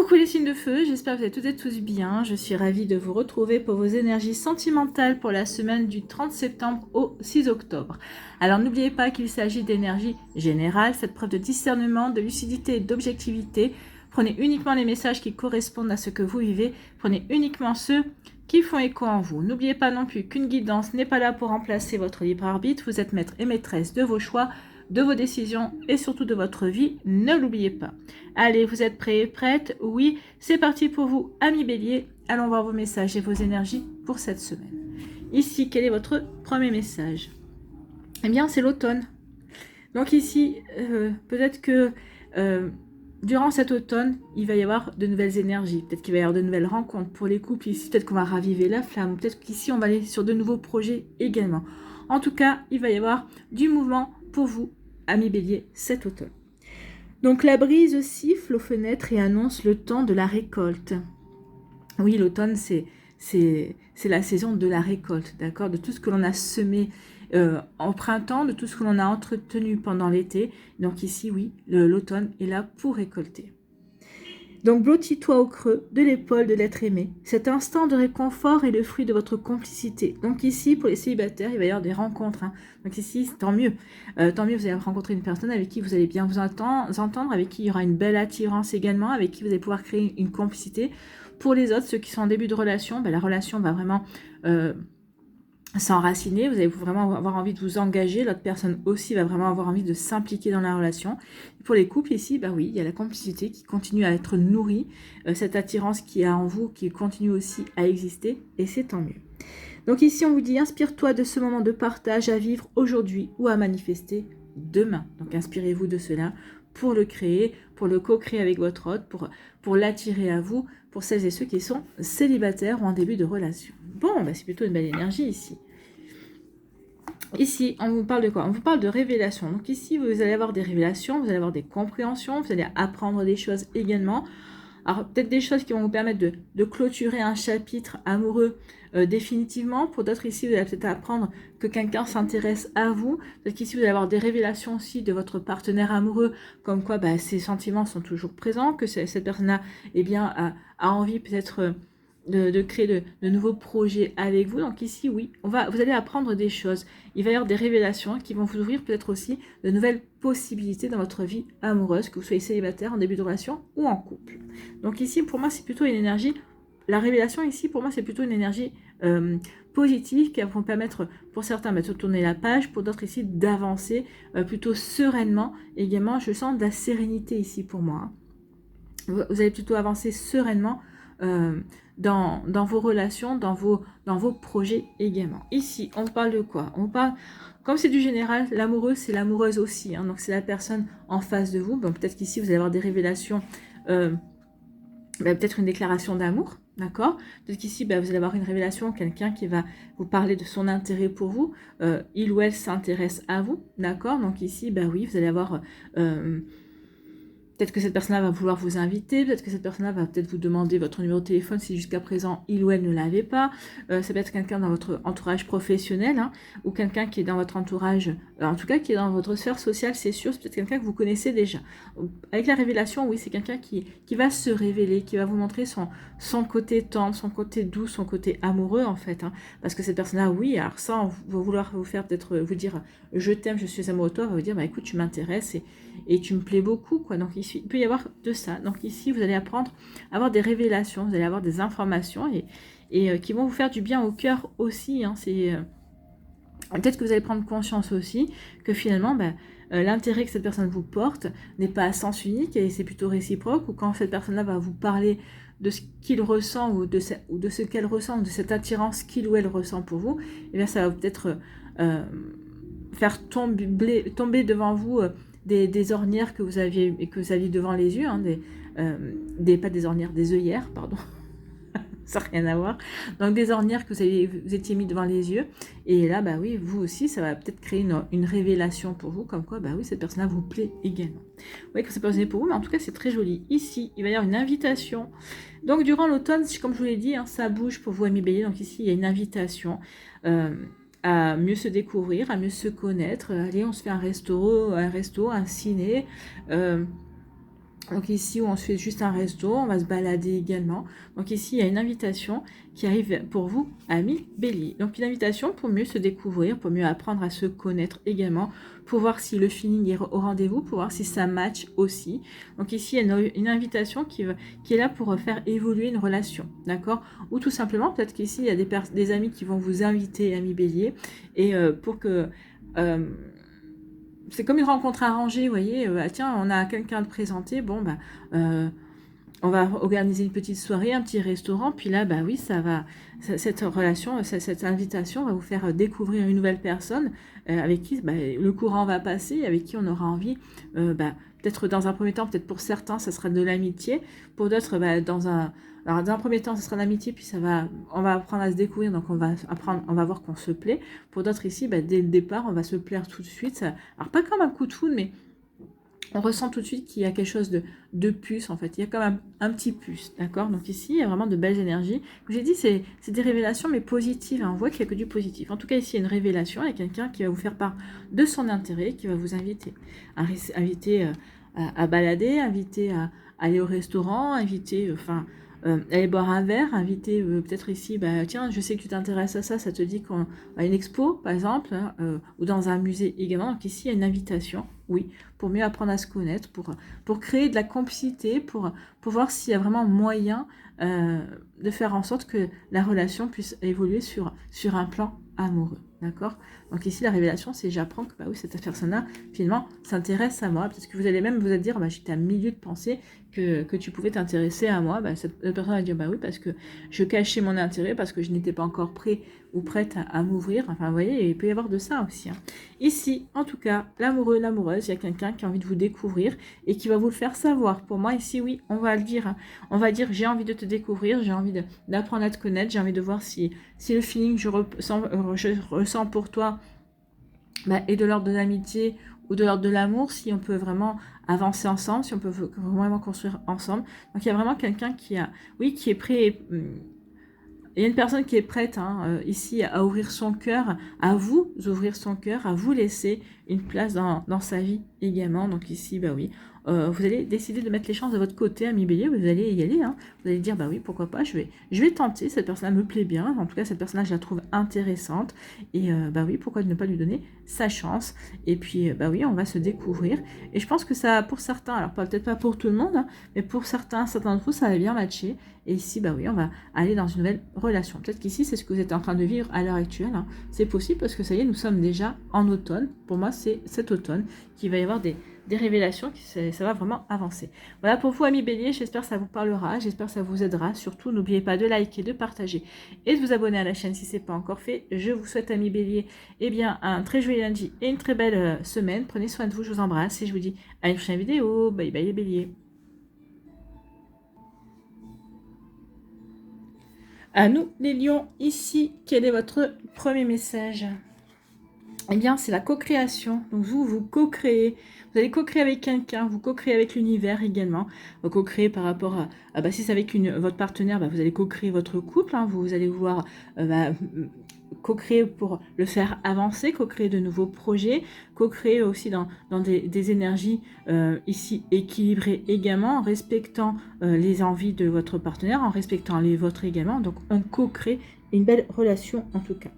Coucou les signes de feu, j'espère que vous allez toutes et tous bien. Je suis ravie de vous retrouver pour vos énergies sentimentales pour la semaine du 30 septembre au 6 octobre. Alors n'oubliez pas qu'il s'agit d'énergie générale, faites preuve de discernement, de lucidité et d'objectivité. Prenez uniquement les messages qui correspondent à ce que vous vivez, prenez uniquement ceux qui font écho en vous. N'oubliez pas non plus qu'une guidance n'est pas là pour remplacer votre libre arbitre, vous êtes maître et maîtresse de vos choix, de vos décisions et surtout de votre vie, ne l'oubliez pas. Allez, vous êtes prêts et prêtes? Oui, c'est parti pour vous, amis bélier. Allons voir vos messages et vos énergies pour cette semaine. Ici, quel est votre premier message? Eh bien, c'est l'automne. Donc ici, peut-être que durant cet automne, il va y avoir de nouvelles énergies. Peut-être qu'il va y avoir de nouvelles rencontres pour les couples. Ici, peut-être qu'on va raviver la flamme. Peut-être qu'ici, on va aller sur de nouveaux projets également. En tout cas, il va y avoir du mouvement pour vous, amis bélier, cet automne. Donc la brise siffle aux fenêtres et annonce le temps de la récolte. Oui, l'automne, c'est la saison de la récolte, d'accord? De tout ce que l'on a semé en printemps, de tout ce que l'on a entretenu pendant l'été. Donc ici, oui, l'automne est là pour récolter. Donc blottis-toi au creux de l'épaule de l'être aimé. Cet instant de réconfort est le fruit de votre complicité. Donc ici, pour les célibataires, il va y avoir des rencontres. Donc ici, tant mieux. Tant mieux, vous allez rencontrer une personne avec qui vous allez bien vous entendre, avec qui il y aura une belle attirance également, avec qui vous allez pouvoir créer une complicité. Pour les autres, ceux qui sont en début de relation, la relation va vraiment s'enraciner, vous allez vraiment avoir envie de vous engager, l'autre personne aussi va vraiment avoir envie de s'impliquer dans la relation. Pour les couples ici, oui, il y a la complicité qui continue à être nourrie, cette attirance qui est en vous, qui continue aussi à exister, et c'est tant mieux. Donc ici, on vous dit, inspire-toi de ce moment de partage à vivre aujourd'hui ou à manifester demain. Donc inspirez-vous de cela pour le créer, pour le co-créer avec votre hôte, pour l'attirer à vous, pour celles et ceux qui sont célibataires ou en début de relation. Bon, c'est plutôt une belle énergie ici. Ici, on vous parle de quoi? On vous parle de révélation. Donc ici, vous allez avoir des révélations, vous allez avoir des compréhensions, vous allez apprendre des choses également. Alors peut-être des choses qui vont vous permettre de clôturer un chapitre amoureux définitivement. Pour d'autres ici, vous allez peut-être apprendre que quelqu'un s'intéresse à vous. Peut-être qu'ici, vous allez avoir des révélations aussi de votre partenaire amoureux, comme quoi ses sentiments sont toujours présents, que cette personne-là a envie peut-être de créer de nouveaux projets avec vous. Donc ici, oui, vous allez apprendre des choses. Il va y avoir des révélations qui vont vous ouvrir peut-être aussi de nouvelles possibilités dans votre vie amoureuse, que vous soyez célibataire, en début de relation ou en couple. Donc ici, pour moi, c'est plutôt une énergie, la révélation ici, pour moi, c'est plutôt une énergie positive qui va vous permettre, pour certains, de tourner la page, pour d'autres ici, d'avancer plutôt sereinement. Également, je sens de la sérénité ici pour moi. Vous allez plutôt avancer sereinement dans vos relations, dans vos projets également. Ici, on parle de quoi? On parle, comme c'est du général, l'amoureux, c'est l'amoureuse aussi. Donc, c'est la personne en face de vous. Peut-être qu'ici, vous allez avoir des révélations, peut-être une déclaration d'amour, d'accord? Peut-être qu'ici, vous allez avoir une révélation, quelqu'un qui va vous parler de son intérêt pour vous. Il ou elle s'intéresse à vous, d'accord? Donc ici, oui, vous allez avoir... peut-être que cette personne-là va vouloir vous inviter, peut-être que cette personne-là va peut-être vous demander votre numéro de téléphone si jusqu'à présent il ou elle ne l'avait pas. Ça peut être quelqu'un dans votre entourage professionnel ou quelqu'un qui est dans votre entourage, en tout cas qui est dans votre sphère sociale, c'est sûr, c'est peut-être quelqu'un que vous connaissez déjà. Avec la révélation, oui, c'est quelqu'un qui va se révéler, qui va vous montrer son côté tendre, son côté doux, son côté amoureux en fait. Parce que cette personne-là, oui, alors ça, on va vouloir vous faire peut-être vous dire je t'aime, je suis amoureux de toi, on va vous dire écoute, tu m'intéresses et tu me plais beaucoup, quoi. Donc ici, il peut y avoir de ça. Donc ici, vous allez apprendre à avoir des révélations, vous allez avoir des informations et qui vont vous faire du bien au cœur aussi. Peut-être que vous allez prendre conscience aussi que finalement, l'intérêt que cette personne vous porte n'est pas à sens unique et c'est plutôt réciproque, ou quand cette personne-là va vous parler de ce qu'il ressent ou de ce qu'elle ressent, de cette attirance qu'il ou elle ressent pour vous, et bien ça va peut-être faire tomber devant vous des ornières que vous aviez devant les yeux, pas des ornières, des œillères, pardon. Ça n'a rien à voir. Donc des ornières que vous étiez mis devant les yeux. Et là, oui, vous aussi, ça va peut-être créer une révélation pour vous, comme quoi, oui, cette personne-là vous plaît également. Vous voyez que c'est pas osé pour vous, mais en tout cas, c'est très joli. Ici, il va y avoir une invitation. Donc durant l'automne, comme je vous l'ai dit, ça bouge pour vous, amis béliers. Donc ici, il y a une invitation à mieux se découvrir, à mieux se connaître. Allez, on se fait un resto, un ciné. Donc ici, où on se fait juste un resto, on va se balader également. Donc ici, il y a une invitation qui arrive pour vous, amis Bélier. Donc une invitation pour mieux se découvrir, pour mieux apprendre à se connaître également, pour voir si le feeling est au rendez-vous, pour voir si ça match aussi. Donc ici, il y a une invitation qui est là pour faire évoluer une relation, d'accord? Ou tout simplement, peut-être qu'ici, il y a des amis qui vont vous inviter, amis Bélier, et pour que... c'est comme une rencontre arrangée, vous voyez, tiens, on a quelqu'un à te présenter, bon, bah, on va organiser une petite soirée, un petit restaurant, puis là, bah oui, cette relation, cette invitation va vous faire découvrir une nouvelle personne avec qui bah, le courant va passer, avec qui on aura envie, bah, peut-être dans un premier temps, peut-être pour certains, ça sera de l'amitié, pour d'autres, bah, alors dans un premier temps, ce sera l'amitié, puis on va apprendre à se découvrir, donc on va voir qu'on se plaît. Pour d'autres ici, bah, dès le départ, on va se plaire tout de suite. Alors pas comme un coup de foudre, mais on ressent tout de suite qu'il y a quelque chose de plus, en fait. Il y a quand même un petit plus, d'accord? Donc ici, il y a vraiment de belles énergies. Comme j'ai dit, c'est des révélations, mais positives, hein. On voit qu'il n'y a que du positif. En tout cas, ici, il y a une révélation. Il y a quelqu'un qui va vous faire part de son intérêt, qui va vous inviter. Inviter à balader, inviter à aller au restaurant, inviter, aller boire un verre, inviter peut-être ici, bah, tiens, je sais que tu t'intéresses à ça, ça te dit qu'on à une expo, par exemple, hein, ou dans un musée également. Donc ici, il y a une invitation, oui, pour mieux apprendre à se connaître, pour créer de la complicité, pour voir s'il y a vraiment moyen de faire en sorte que la relation puisse évoluer sur un plan amoureux. D'accord? Donc ici, la révélation, c'est j'apprends que bah oui, cette personne-là, finalement, s'intéresse à moi. Peut-être que vous allez même vous dire, bah, j'étais à milieu de penser que tu pouvais t'intéresser à moi. Bah, cette personne va dire, bah oui, parce que je cachais mon intérêt, parce que je n'étais pas encore prêt ou prête à m'ouvrir. Enfin, vous voyez, il peut y avoir de ça aussi. Hein. Ici, en tout cas, l'amoureux, l'amoureuse, il y a quelqu'un qui a envie de vous découvrir et qui va vous le faire savoir. Pour moi, ici, oui, on va le dire. Hein. On va dire, j'ai envie de te découvrir, j'ai envie d'apprendre à te connaître, j'ai envie de voir si le feeling que je ressens pour toi bah, est de l'ordre de l'amitié ou de l'ordre de l'amour, si on peut vraiment avancer ensemble, si on peut vraiment construire ensemble. Donc il y a vraiment quelqu'un qui est prêt. Il y a une personne qui est prête ici à ouvrir son cœur, à vous ouvrir son cœur, à vous laisser une place dans sa vie également. Donc ici, bah oui, vous allez décider de mettre les chances de votre côté, ami Bélier, vous allez y aller. Hein. Vous allez dire, bah oui, pourquoi pas, je vais tenter, cette personne me plaît bien. En tout cas, cette personne-là, je la trouve intéressante. Et bah oui, pourquoi ne pas lui donner sa chance. Et puis, bah oui, on va se découvrir. Et je pense que ça, pour certains, alors peut-être pas pour tout le monde, hein, mais pour certains d'entre vous, ça va bien matcher. Et ici, bah oui, on va aller dans une nouvelle relation. Peut-être qu'ici, c'est ce que vous êtes en train de vivre à l'heure actuelle. Hein. C'est possible parce que ça y est, nous sommes déjà en automne. Pour moi, c'est cet automne qu'il va y avoir des révélations, ça va vraiment avancer. Voilà pour vous, amis Bélier, j'espère que ça vous parlera, j'espère que ça vous aidera. Surtout, n'oubliez pas de liker, de partager et de vous abonner à la chaîne si ce n'est pas encore fait. Je vous souhaite, amis Bélier, eh bien, un très joyeux lundi et une très belle semaine. Prenez soin de vous, je vous embrasse et je vous dis à une prochaine vidéo. Bye bye, les Béliers. À nous, les lions, ici, quel est votre premier message? Eh bien, c'est la co-création. Donc, vous co-créez. Vous allez co-créer avec quelqu'un, vous co-créez avec l'univers également. Vous co-créez par rapport à bah, si c'est avec votre partenaire, bah, vous allez co-créer votre couple. Hein, vous allez vouloir co-créer pour le faire avancer, co-créer de nouveaux projets, co-créer aussi dans des énergies ici équilibrées également, en respectant les envies de votre partenaire, en respectant les vôtres également. Donc, on co-crée une belle relation en tout cas.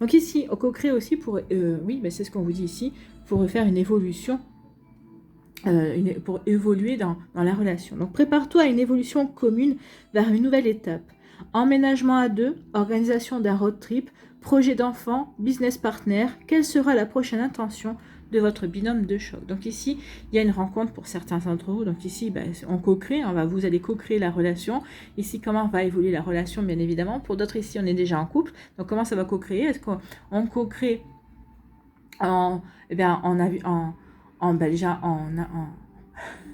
Donc ici, on co-crée aussi pour, oui, c'est ce qu'on vous dit ici, pour faire une évolution, pour évoluer dans la relation. Donc prépare-toi à une évolution commune vers une nouvelle étape. Emménagement à deux, organisation d'un road trip, projet d'enfant, business partner, quelle sera la prochaine intention de votre binôme de choc. Donc ici, il y a une rencontre pour certains d'entre vous. Donc ici, on co-crée, vous allez co-créer la relation. Ici, comment va évoluer la relation, bien évidemment. Pour d'autres, ici, on est déjà en couple. Donc comment ça va co-créer? Est-ce qu'on co-crée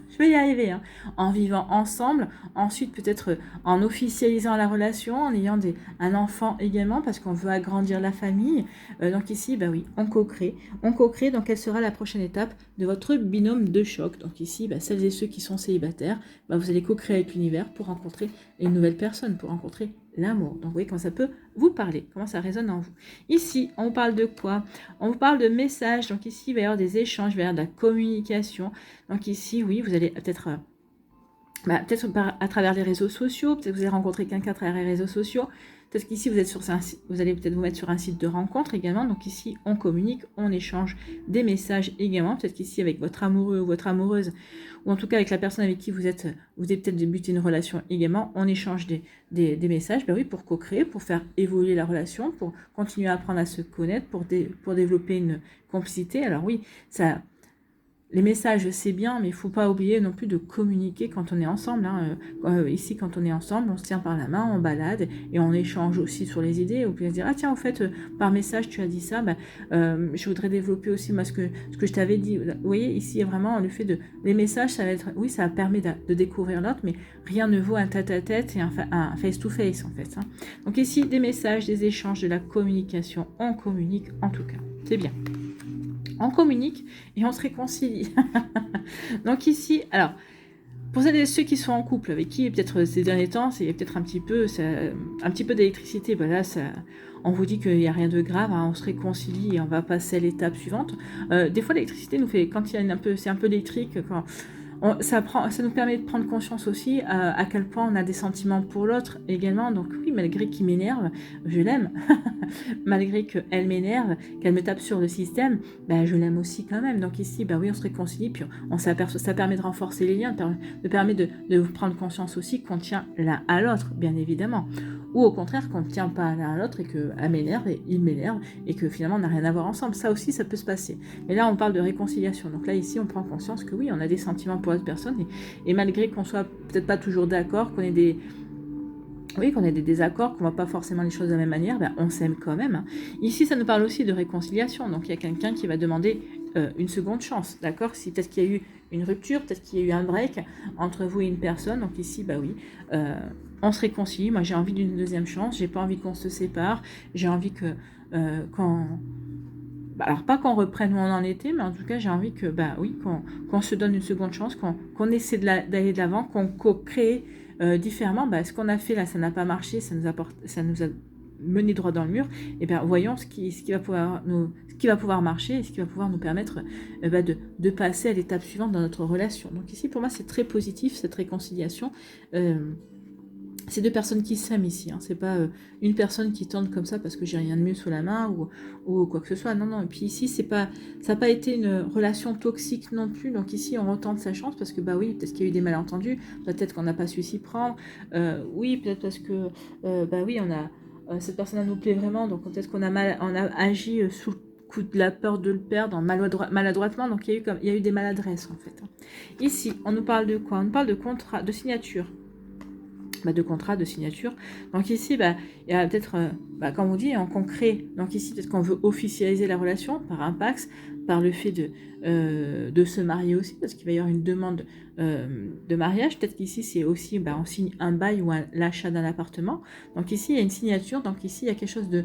je vais y arriver, hein, en vivant ensemble, ensuite peut-être en officialisant la relation, en ayant un enfant également, parce qu'on veut agrandir la famille. Donc ici, oui, on co-crée, donc quelle sera la prochaine étape de votre binôme de choc? Donc ici, celles et ceux qui sont célibataires, vous allez co-créer avec l'univers pour rencontrer une nouvelle personne, pour rencontrer l'amour. Donc vous voyez comment ça peut vous parler, comment ça résonne en vous. Ici, on parle de quoi? On vous parle de messages. Donc ici, il va y avoir des échanges, il va y avoir de la communication. Donc ici, oui, vous allez peut-être peut-être à travers les réseaux sociaux, peut-être que vous avez rencontré quelqu'un à travers les réseaux sociaux, peut-être qu'ici vous allez peut-être vous mettre sur un site de rencontre également, donc ici on communique, on échange des messages également, peut-être qu'ici avec votre amoureux ou votre amoureuse, ou en tout cas avec la personne avec qui vous avez peut-être débuté une relation également, on échange des messages, oui, pour co-créer, pour faire évoluer la relation, pour continuer à apprendre à se connaître, pour développer une complicité. Alors oui, les messages, c'est bien, mais il ne faut pas oublier non plus de communiquer quand on est ensemble. Ici, quand on est ensemble, on se tient par la main, on balade et on échange aussi sur les idées. Vous pouvez se dire, ah tiens, en fait, par message, tu as dit ça, je voudrais développer aussi moi ce que je t'avais dit. Vous voyez, ici, vraiment, le fait de... Les messages, ça va être... Oui, ça permet de découvrir l'autre, mais rien ne vaut un tête-à-tête et un face-to-face, en fait. Donc ici, des messages, des échanges, de la communication. On communique, en tout cas. C'est bien. On communique et on se réconcilie. Donc ici, alors, pour ceux qui sont en couple, avec qui peut-être ces derniers temps, il y a peut-être un petit peu d'électricité, là, on vous dit qu'il n'y a rien de grave, on se réconcilie et on va passer à l'étape suivante. Des fois, l'électricité nous fait, quand il y a c'est un peu électrique, ça nous permet de prendre conscience aussi à quel point on a des sentiments pour l'autre également. Donc oui, malgré qu'il m'énerve, je l'aime. Malgré qu'elle m'énerve, qu'elle me tape sur le système, je l'aime aussi quand même. Donc ici, oui, on se réconcilie, puis on s'aperçoit, ça permet de renforcer les liens, de permettre de prendre conscience aussi qu'on tient l'un à l'autre, bien évidemment. Ou au contraire, qu'on ne tient pas l'un à l'autre et qu'elle m'énerve et il m'énerve et que finalement on n'a rien à voir ensemble. Ça aussi, ça peut se passer. Mais là, on parle de réconciliation. Donc là, ici, on prend conscience que oui, on a des sentiments pour l'autre personne et malgré qu'on soit peut-être pas toujours d'accord, qu'on ait des désaccords, qu'on ne voit pas forcément les choses de la même manière, on s'aime quand même. Ici, ça nous parle aussi de réconciliation. Donc, il y a quelqu'un qui va demander une seconde chance, d'accord? Si peut-être qu'il y a eu une rupture, peut-être qu'il y a eu un break entre vous et une personne. Donc ici, oui, on se réconcilie. Moi, j'ai envie d'une deuxième chance. J'ai pas envie qu'on se sépare. J'ai envie que alors pas qu'on reprenne où on en était, mais en tout cas, j'ai envie que, oui, qu'on se donne une seconde chance, qu'on essaie d'aller de l'avant, qu'on co-crée différemment. Ce qu'on a fait là, ça n'a pas marché, ça nous a mené droit dans le mur. Et voyons ce qui va pouvoir marcher et ce qui va pouvoir nous permettre de passer à l'étape suivante dans notre relation. Donc ici, pour moi, c'est très positif, cette réconciliation. C'est deux personnes qui s'aiment ici, c'est pas une personne qui tente comme ça parce que j'ai rien de mieux sous la main ou quoi que ce soit, non. Et puis ici, ça n'a pas été une relation toxique non plus, donc ici, on retente sa chance parce que oui, peut-être qu'il y a eu des malentendus, peut-être qu'on n'a pas su s'y prendre, oui, peut-être parce que, oui, cette personne nous plaît vraiment, donc peut-être qu'on a agi sous le coup de la peur de le perdre maladroitement, donc il y a eu des maladresses en fait. Ici, on nous parle de quoi? On nous parle de contrat, de signature. De contrat, de signature. Donc ici, il y a peut-être, comme on dit, qu'on crée. Donc ici, peut-être qu'on veut officialiser la relation par un Pacs, par le fait de se marier aussi, parce qu'il va y avoir une demande de mariage. Peut-être qu'ici, c'est aussi, on signe un bail ou l'achat d'un appartement. Donc ici, il y a une signature. Donc ici, il y a quelque chose de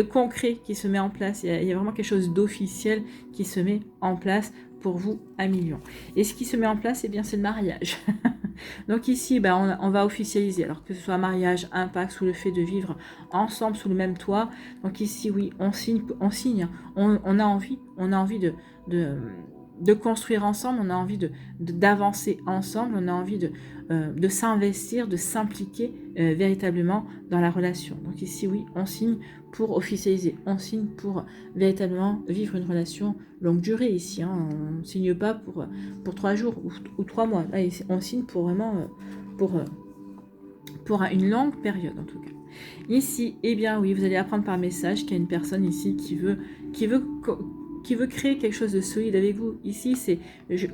concret qui se met en place. Il y a vraiment quelque chose d'officiel qui se met en place pour vous à million. Et ce qui se met en place, c'est le mariage. Donc ici, on va officialiser, alors que ce soit un mariage, un pacte, ou le fait de vivre ensemble sous le même toit. Donc ici, oui, on signe, on a envie de construire ensemble, on a envie d'avancer ensemble, on a envie de s'investir, de s'impliquer véritablement dans la relation. Donc ici, oui, on signe pour officialiser, on signe pour véritablement vivre une relation longue durée ici. On ne signe pas pour 3 jours ou 3 mois. Là, on signe pour vraiment pour une longue période en tout cas. Ici, oui, vous allez apprendre par message qu'il y a une personne ici qui veut créer quelque chose de solide avec vous. Ici,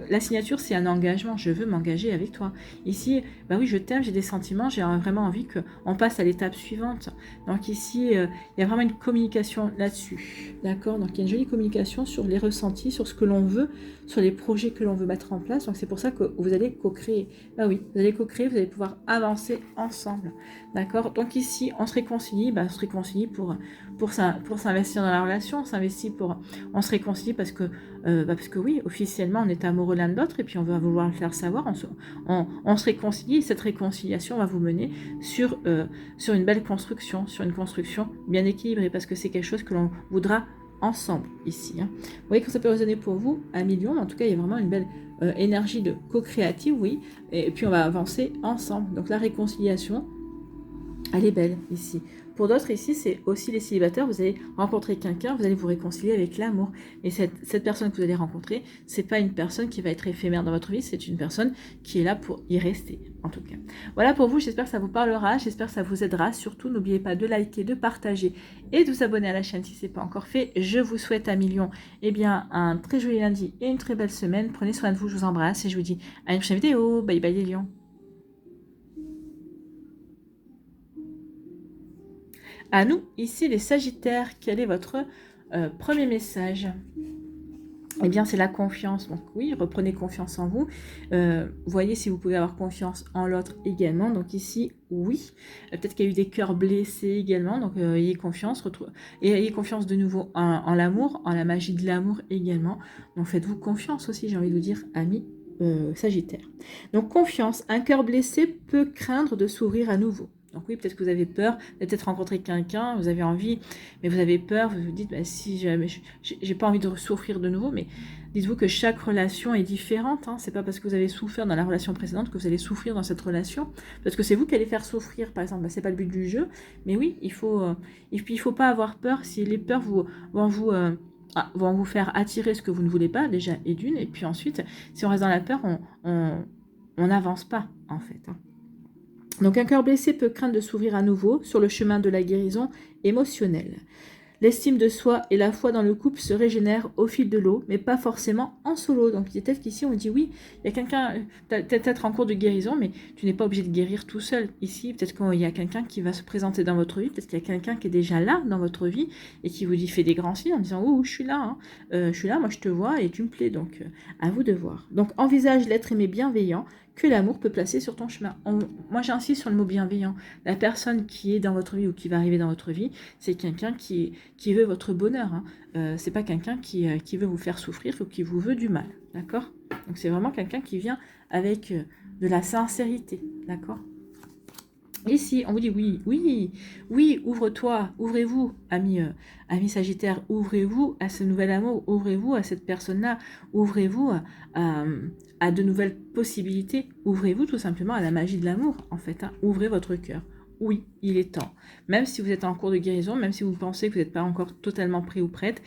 la signature, c'est un engagement. Je veux m'engager avec toi. Ici, oui, je t'aime, j'ai des sentiments, j'ai vraiment envie qu'on passe à l'étape suivante. Donc ici, il y a vraiment une communication là-dessus. D'accord? Donc il y a une jolie communication sur les ressentis, sur ce que l'on veut, sur les projets que l'on veut mettre en place. Donc c'est pour ça que vous allez co-créer. Oui, vous allez co-créer, vous allez pouvoir avancer ensemble. D'accord? Donc ici, on se réconcilie. On se réconcilie pour s'investir dans la relation, on se réconcilie parce que oui, officiellement, on est amoureux l'un de l'autre et puis on va vouloir le faire savoir. On se réconcilie et cette réconciliation va vous mener sur une belle construction, sur une construction bien équilibrée parce que c'est quelque chose que l'on voudra ensemble ici. Vous voyez que ça peut résonner pour vous à millions, mais en tout cas, il y a vraiment une belle énergie de co-créative, oui. Et puis, on va avancer ensemble. Donc, la réconciliation, elle est belle ici. Pour d'autres ici, c'est aussi les célibataires. Vous allez rencontrer quelqu'un, vous allez vous réconcilier avec l'amour. Et cette personne que vous allez rencontrer, c'est pas une personne qui va être éphémère dans votre vie, c'est une personne qui est là pour y rester, en tout cas. Voilà pour vous, j'espère que ça vous parlera, j'espère que ça vous aidera. Surtout, n'oubliez pas de liker, de partager et de vous abonner à la chaîne si ce n'est pas encore fait. Je vous souhaite à millions un très joli lundi et une très belle semaine. Prenez soin de vous, je vous embrasse et je vous dis à une prochaine vidéo. Bye bye les lions. À nous, ici les Sagittaires, quel est votre premier message? Eh bien, c'est la confiance. Donc oui, reprenez confiance en vous. Voyez si vous pouvez avoir confiance en l'autre également. Donc ici, oui. Peut-être qu'il y a eu des cœurs blessés également. Donc ayez confiance. Et ayez confiance de nouveau en l'amour, en la magie de l'amour également. Donc faites-vous confiance aussi, j'ai envie de vous dire, amis Sagittaires. Donc confiance. Un cœur blessé peut craindre de s'ouvrir à nouveau. Donc oui, peut-être que vous avez peur, vous avez peut-être rencontré quelqu'un, vous avez envie, mais vous avez peur, vous vous dites, bah, si j'ai pas envie de souffrir de nouveau, mais dites-vous que chaque relation est différente, hein. C'est pas parce que vous avez souffert dans la relation précédente que vous allez souffrir dans cette relation, parce que c'est vous qui allez faire souffrir, par exemple, bah, c'est pas le but du jeu, mais oui, il faut pas avoir peur si les peurs vont vous faire attirer ce que vous ne voulez pas, déjà, et d'une, et puis ensuite, si on reste dans la peur, on n'avance pas, en fait, hein. Donc un cœur blessé peut craindre de s'ouvrir à nouveau sur le chemin de la guérison émotionnelle. L'estime de soi et la foi dans le couple se régénèrent au fil de l'eau, mais pas forcément en solo. Donc peut-être qu'ici on dit oui, il y a quelqu'un, peut-être en cours de guérison, mais tu n'es pas obligé de guérir tout seul. Ici, peut-être qu'il y a quelqu'un qui va se présenter dans votre vie, peut-être qu'il y a quelqu'un qui est déjà là dans votre vie et qui vous dit fait des grands signes en disant oh je suis là, hein. Je suis là, moi je te vois et tu me plais. Donc à vous de voir. Donc envisage l'être aimé bienveillant que l'amour peut placer sur ton chemin. Moi j'insiste sur le mot bienveillant. La personne qui est dans votre vie ou qui va arriver dans votre vie, c'est quelqu'un qui veut votre bonheur. Hein. C'est pas quelqu'un qui veut vous faire souffrir ou qui vous veut du mal. D'accord? Donc c'est vraiment quelqu'un qui vient avec de la sincérité. D'accord? Ici, on vous dit oui, ouvre-toi, ouvrez-vous, amis Sagittaire, ouvrez-vous à ce nouvel amour, ouvrez-vous à cette personne-là, ouvrez-vous à de nouvelles possibilités, ouvrez-vous tout simplement à la magie de l'amour, en fait, hein. Ouvrez votre cœur. Oui, il est temps. Même si vous êtes en cours de guérison, même si vous pensez que vous n'êtes pas encore totalement prêt ou prête,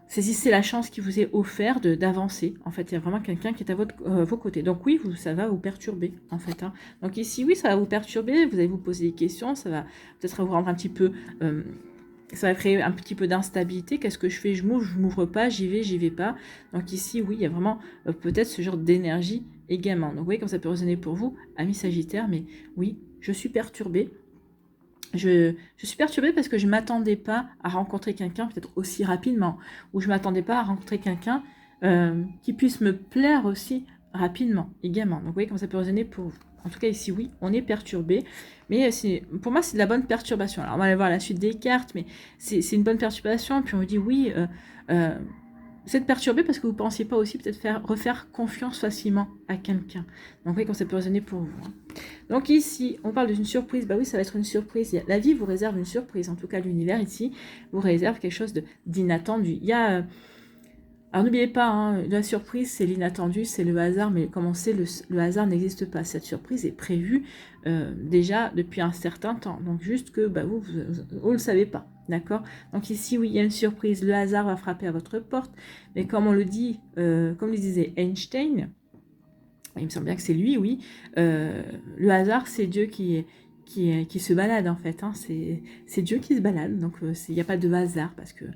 saisissez la chance qui vous est offerte d'avancer. En fait, il y a vraiment quelqu'un qui est à vos côtés. Donc oui, ça va vous perturber, en fait. Hein. Donc ici, oui, ça va vous perturber. Vous allez vous poser des questions. Ça va peut-être vous rendre un petit peu... ça va créer un petit peu d'instabilité. Qu'est-ce que je fais? Je m'ouvre pas, j'y vais pas. Donc ici, oui, il y a vraiment peut-être ce genre d'énergie également. Donc vous voyez, comme ça peut résonner pour vous, amis Sagittaire. Mais oui, je suis perturbée. Je suis perturbée parce que je ne m'attendais pas à rencontrer quelqu'un peut-être aussi rapidement, ou je ne m'attendais pas à rencontrer quelqu'un qui puisse me plaire aussi rapidement également. Donc vous voyez comment ça peut résonner pour vous. En tout cas ici oui, on est perturbé, mais pour moi c'est de la bonne perturbation. Alors on va aller voir la suite des cartes, mais c'est une bonne perturbation, puis on me dit oui, vous êtes perturbé parce que vous ne pensiez pas aussi peut-être refaire confiance facilement à quelqu'un. Donc vous voyez comment ça peut résonner pour vous. Donc ici, on parle d'une surprise. Bah oui, ça va être une surprise. La vie vous réserve une surprise. En tout cas, l'univers ici vous réserve quelque chose d'inattendu. Il y a... alors n'oubliez pas, hein, la surprise, c'est l'inattendu, c'est le hasard. Mais comme on sait, le hasard n'existe pas. Cette surprise est prévue déjà depuis un certain temps. Donc juste que bah, vous ne le savez pas. D'accord? Donc ici, oui, il y a une surprise. Le hasard va frapper à votre porte. Mais comme on le dit, comme le disait Einstein... il me semble bien que c'est lui, oui. Le hasard, c'est Dieu qui se balade, en fait. Hein. C'est Dieu qui se balade. Donc, il n'y a pas de hasard parce que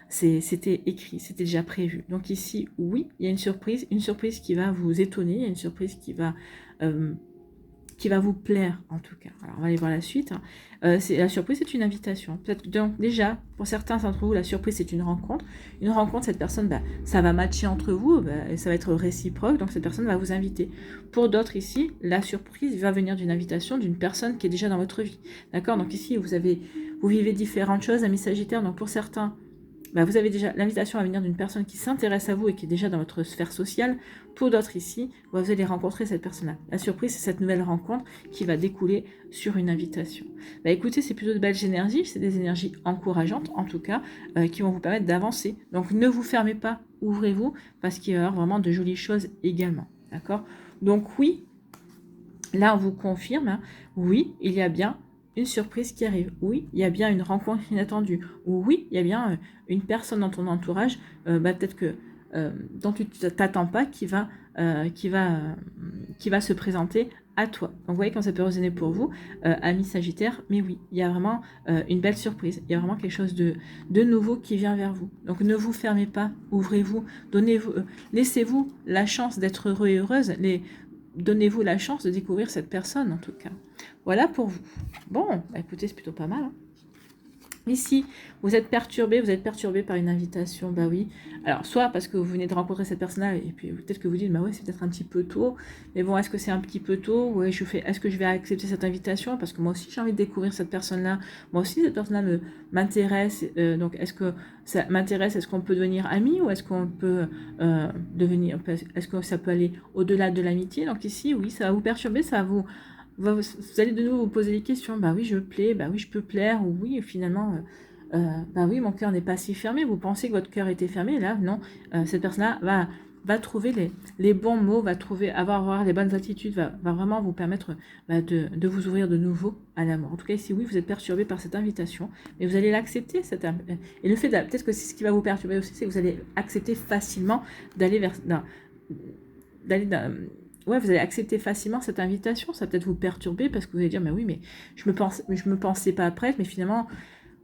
c'était écrit, c'était déjà prévu. Donc ici, oui, il y a une surprise qui va vous étonner, il y a une surprise qui va vous plaire, en tout cas. Alors, on va aller voir la suite. Hein. La surprise, c'est une invitation. Peut-être donc déjà, pour certains d'entre vous, la surprise, c'est une rencontre. Une rencontre, cette personne, bah, ça va matcher entre vous, bah, et ça va être réciproque, donc cette personne va vous inviter. Pour d'autres ici, la surprise va venir d'une invitation d'une personne qui est déjà dans votre vie. D'accord? Donc ici, vous vivez différentes choses, amis Sagittaires. Donc pour certains, bah, vous avez déjà l'invitation à venir d'une personne qui s'intéresse à vous et qui est déjà dans votre sphère sociale. Pour d'autres ici, vous allez rencontrer cette personne-là. La surprise, c'est cette nouvelle rencontre qui va découler sur une invitation. Bah, écoutez, c'est plutôt de belles énergies, c'est des énergies encourageantes en tout cas, qui vont vous permettre d'avancer. Donc ne vous fermez pas, ouvrez-vous, parce qu'il va y avoir vraiment de jolies choses également. D'accord? Donc oui, là on vous confirme, hein, oui, il y a bien une surprise qui arrive. Oui, il y a bien une rencontre inattendue. Ou oui, il y a bien une personne dans ton entourage, peut-être que dont tu ne t'attends pas, qui va se présenter à toi. Donc vous voyez quand ça peut résonner pour vous, amis Sagittaire, mais oui, il y a vraiment une belle surprise. Il y a vraiment quelque chose de nouveau qui vient vers vous. Donc ne vous fermez pas, ouvrez-vous, donnez-vous, laissez-vous la chance d'être heureux et heureuse. Donnez-vous la chance de découvrir cette personne en tout cas. Voilà pour vous. Bon, bah écoutez, c'est plutôt pas mal. Hein. Ici, vous êtes perturbé par une invitation, bah oui. Alors, soit parce que vous venez de rencontrer cette personne-là, et puis peut-être que vous dites, bah ouais, c'est peut-être un petit peu tôt. Mais bon, est-ce que c'est un petit peu tôt? Ouais, est-ce que je vais accepter cette invitation? Parce que moi aussi, j'ai envie de découvrir cette personne-là. Moi aussi, cette personne-là m'intéresse. Donc, est-ce que ça m'intéresse? Est-ce qu'on peut devenir amis? Ou est-ce qu'on peut est-ce que ça peut aller au-delà de l'amitié? Donc ici, oui, ça va vous perturber, vous allez de nouveau vous poser des questions. Bah oui, je plais, bah oui, je peux plaire, ou oui, finalement, bah oui, mon cœur n'est pas si fermé. Vous pensez que votre cœur était fermé, là, non. Cette personne-là va trouver les bons mots, va avoir les bonnes attitudes, va vraiment vous permettre de vous ouvrir de nouveau à l'amour. En tout cas, ici, oui, vous êtes perturbé par cette invitation, mais vous allez l'accepter. Et le fait peut-être que c'est ce qui va vous perturber aussi, c'est que vous allez accepter facilement d'aller vers... Ouais, vous allez accepter facilement cette invitation. Ça va peut-être vous perturber parce que vous allez dire, mais oui, mais je me pensais pas prête, mais finalement,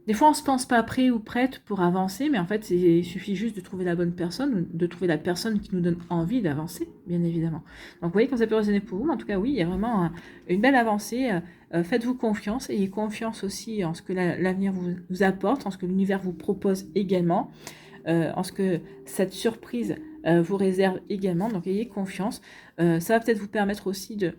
des fois, on se pense pas prêt ou prête pour avancer, mais en fait, il suffit juste de trouver la bonne personne, de trouver la personne qui nous donne envie d'avancer, bien évidemment. Donc, vous voyez, quand ça peut résonner pour vous, mais en tout cas, oui, il y a vraiment une belle avancée. Faites-vous confiance, ayez confiance aussi en ce que l'avenir vous apporte, en ce que l'univers vous propose également. En ce que cette surprise vous réserve également. Donc ayez confiance. Ça va peut-être vous permettre aussi de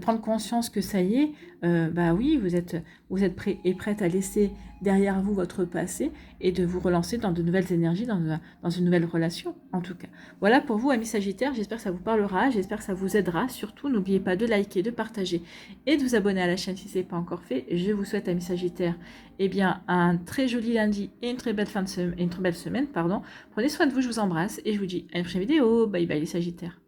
prendre conscience que ça y est, bah oui, vous êtes prêt et prête à laisser derrière vous votre passé et de vous relancer dans de nouvelles énergies, dans une nouvelle relation, en tout cas. Voilà pour vous, amis Sagittaires, j'espère que ça vous parlera, j'espère que ça vous aidera. Surtout, n'oubliez pas de liker, de partager et de vous abonner à la chaîne si ce n'est pas encore fait. Je vous souhaite, amis Sagittaires, eh bien, un très joli lundi et une très belle semaine, pardon. Prenez soin de vous, je vous embrasse et je vous dis à une prochaine vidéo. Bye bye les Sagittaires.